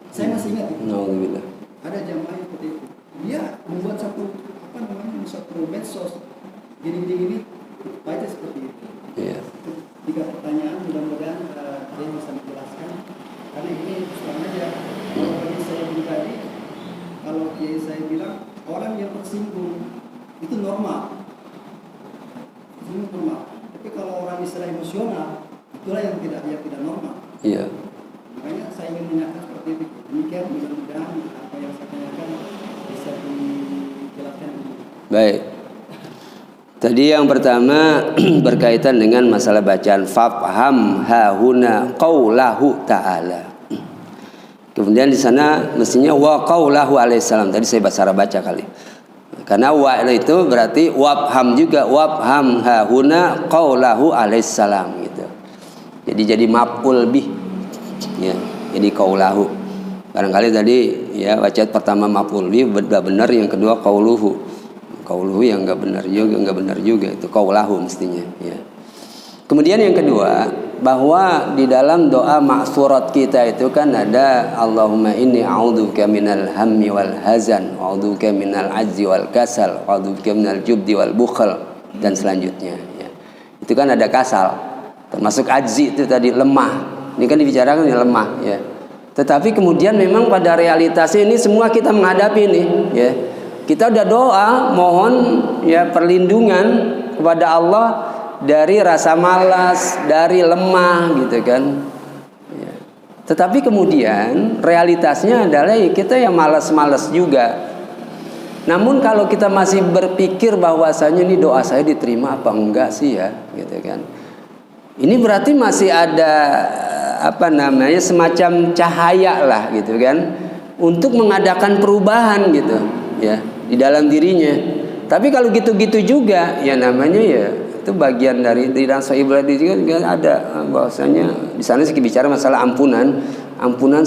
Saya masih ingat itu. Alhamdulillah. Ada jamaah yang seperti itu. Dia membuat satu medsos gini baca seperti itu. Iya. 3 pertanyaan, mudah-mudahan dia bisa menjelaskan. Karena ini terang aja. Kalau bagi saya pribadi, kalau kiai saya bilang orang yang tersinggung itu normal. Itu normal. Tapi kalau orang istilah emosional, itulah yang tidak normal. Iya. Makanya saya ingin menanyakan seperti itu. Demikian mudah-mudahan apa yang saya tanyakan bisa dijelaskan. Baik. Tadi yang pertama berkaitan dengan masalah bacaan fafham hahuna qaulahu ta'ala. Kemudian di sana mestinya wa qaulahu alaihissalam. Tadi saya bahasa Arab baca kali. Karena wa itu berarti wafham juga, wafham hahuna qaulahu alaihissalam gitu. Jadi maf'ul bih. Ya, jadi qaulahu. Barangkali tadi ya baca pertama maf'ul bih benar, yang kedua qauluhu. Qauluhu yang enggak benar juga itu qaulahu mestinya ya. Kemudian yang kedua, bahwa di dalam doa maksurat kita itu kan ada Allahumma inni a'udzubika minal hammi wal hazan, a'udzubika minal ajzi wal kasal, a'udzubika minal jubdi wal bukhl dan selanjutnya ya. Itu kan ada kasal, termasuk ajzi itu tadi lemah. Ini kan dibicarakan yang lemah ya. Tetapi kemudian memang pada realitasnya ini semua kita menghadapi ini ya. Kita udah doa mohon ya perlindungan kepada Allah dari rasa malas, dari lemah gitu kan ya. Tetapi kemudian realitasnya adalah ya kita yang malas-malas juga. Namun kalau kita masih berpikir bahwasanya ini doa saya diterima apa enggak sih ya gitu kan, ini berarti masih ada semacam cahaya lah gitu kan untuk mengadakan perubahan gitu ya di dalam dirinya. Tapi kalau gitu-gitu juga ya namanya ya itu bagian dari dalam Sahih Bukhari juga ada bahwasanya di sana sih bicara masalah ampunan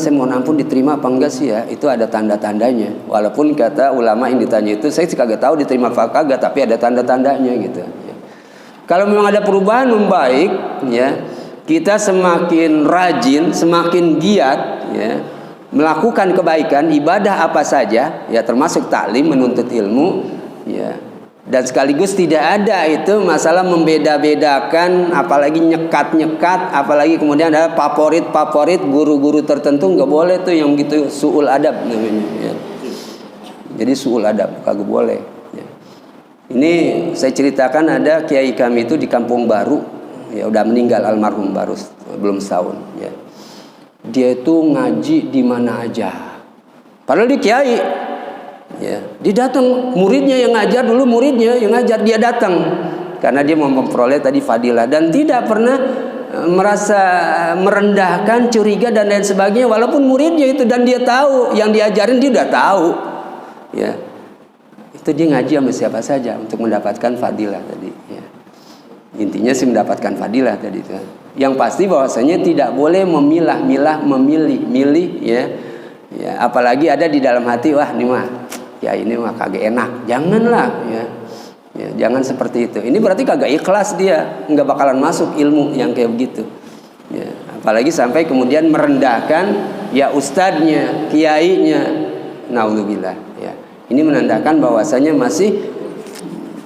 saya mohon ampun diterima apa enggak sih ya, itu ada tanda-tandanya. Walaupun kata ulama yang ditanya itu saya sih kagak tahu diterima apa kagak, tapi ada tanda-tandanya gitu ya. Kalau memang ada perubahan membaik ya, kita semakin rajin, semakin giat ya melakukan kebaikan, ibadah apa saja ya, termasuk taklim, menuntut ilmu ya. Dan sekaligus tidak ada itu masalah membeda-bedakan, apalagi nyekat-nyekat, apalagi kemudian ada favorit guru-guru tertentu, nggak boleh tuh yang gitu, su'ul adab namanya ya. Jadi su'ul adab kagak boleh ya. Ini saya ceritakan ada kiai kami itu di Kampung Baru ya, udah meninggal almarhum baru belum setahun ya. Dia itu ngaji di mana aja. Padahal dia kiai. Ya, dia datang, muridnya yang ngajar dulu, muridnya yang ngajar, dia datang karena dia mau memperoleh tadi fadilah dan tidak pernah merasa merendahkan, curiga dan lain sebagainya, walaupun muridnya itu dan dia tahu yang diajarin, dia udah tahu. Ya. Itu dia ngaji sama siapa saja untuk mendapatkan fadilah tadi ya. Intinya sih mendapatkan fadilah tadi itu. Yang pasti bahwasanya tidak boleh memilah-milah, memilih-milih ya. Ya, apalagi ada di dalam hati, wah ini mah ya ini mah kagak enak. Janganlah ya. Ya, jangan seperti itu. Ini berarti kagak ikhlas dia, nggak bakalan masuk ilmu yang kayak begitu. Ya, apalagi sampai kemudian merendahkan ya ustadznya, kiainya. Naudzubillah ya. Ini menandakan bahwasanya masih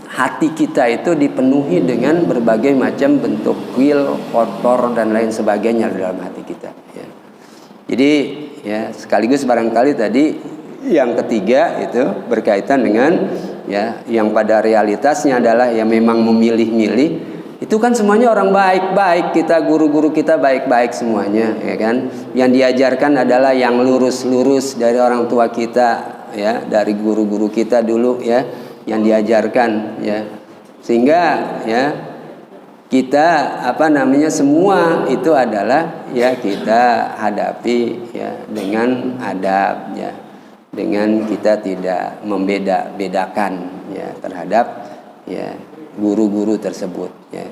hati kita itu dipenuhi dengan berbagai macam bentuk kuil, kotor dan lain sebagainya di dalam hati kita ya. Jadi ya sekaligus barangkali tadi yang ketiga itu berkaitan dengan ya yang pada realitasnya adalah yang memang memilih-milih itu kan semuanya orang baik-baik, kita guru-guru kita baik-baik semuanya ya kan. Yang diajarkan adalah yang lurus-lurus dari orang tua kita ya, dari guru-guru kita dulu ya yang diajarkan ya. Sehingga ya kita semua itu adalah ya kita hadapi ya dengan adab ya. Dengan kita tidak membeda-bedakan ya terhadap ya guru-guru tersebut ya.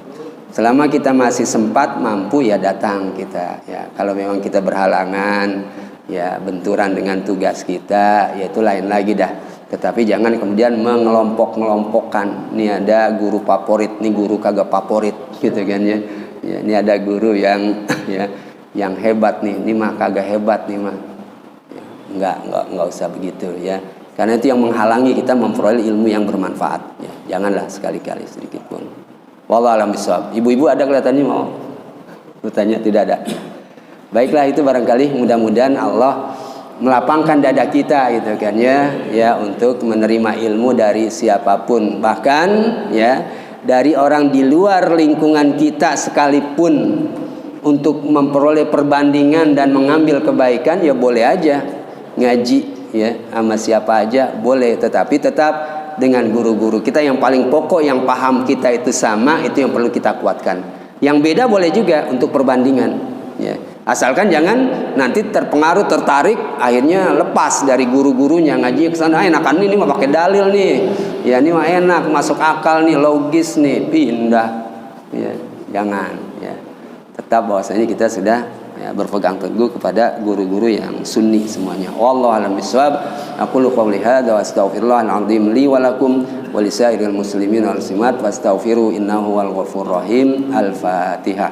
Selama kita masih sempat mampu ya datang kita ya. Kalau memang kita berhalangan ya benturan dengan tugas kita ya itu lain lagi dah. Tetapi jangan kemudian mengelompok-ngelompokkan. Nih ada guru favorit, nih guru kagak favorit gitu kan ya. Ya ini ada guru yang ya yang hebat nih, ini mah kagak hebat nih mah. Enggak usah begitu ya. Karena itu yang menghalangi kita memperoleh ilmu yang bermanfaat ya. Janganlah sekali-kali sedikit pun. Wallahu a'lam bishawab. Ibu-ibu ada kelihatannya mau bertanya? Tidak ada. Baiklah, itu barangkali mudah-mudahan Allah melapangkan dada kita gitu kan ya untuk menerima ilmu dari siapapun, bahkan ya dari orang di luar lingkungan kita sekalipun, untuk memperoleh perbandingan dan mengambil kebaikan ya boleh aja ngaji ya sama siapa aja boleh, tetapi tetap dengan guru-guru kita yang paling pokok, yang paham kita itu sama, itu yang perlu kita kuatkan. Yang beda boleh juga untuk perbandingan ya, asalkan jangan nanti terpengaruh, tertarik, akhirnya lepas dari guru-gurunya, ngaji ke sana enakan ini mah pakai dalil nih ya, ini mah enak, masuk akal nih, logis nih, pindah ya. Jangan ya, tetap bahwasanya kita sudah ya, berpegang teguh kepada guru-guru yang sunni semuanya. Wallahu a'lam bishawab. Aqulu qawli hadza wa astaghfirullahal azim li wa lakum wa lisairil muslimin wal muslimat fastaghfiru innahu wal ghafurur rahim. Al-Fatihah.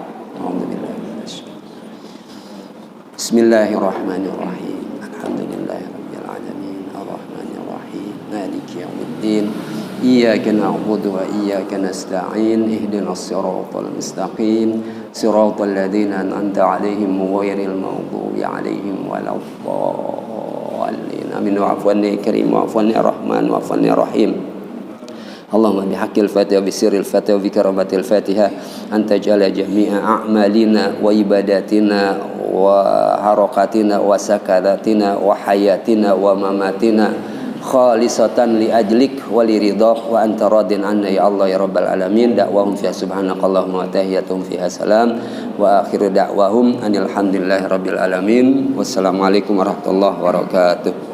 Bismillahirrahmanirrahim. Alhamdulillahirabbil alamin arrahmanir rahim maliki yaumiddin. Iyyaka na'budu wa iyyaka nasta'in ihdinas siratal mustaqim siratal ladzina an'amta 'alaihim ghairil maghdubi 'alaihim waladdallin. Amin. Wa'afwanni karim wa'afwanni rahman wa'afwanni rahim. Allahumma bihaqqil Fatiha bi sirril Fatiha bi karamatil Fatiha anta jala jami'a a'malina wa ibadatina wa harakatina wa sakaratina wa hayatina wa mamatina khalisatan li ajlik wa li ridhaq wa anta radin anna ya Allah ya rabbal alamin. Da'wahum fiha subhanakallahumma wa tahiyyatuhum fiha salam wa akhiru da'wahum anil hamdulillahi rabbil alamin. Wassalamualaikum warahmatullahi wabarakatuh.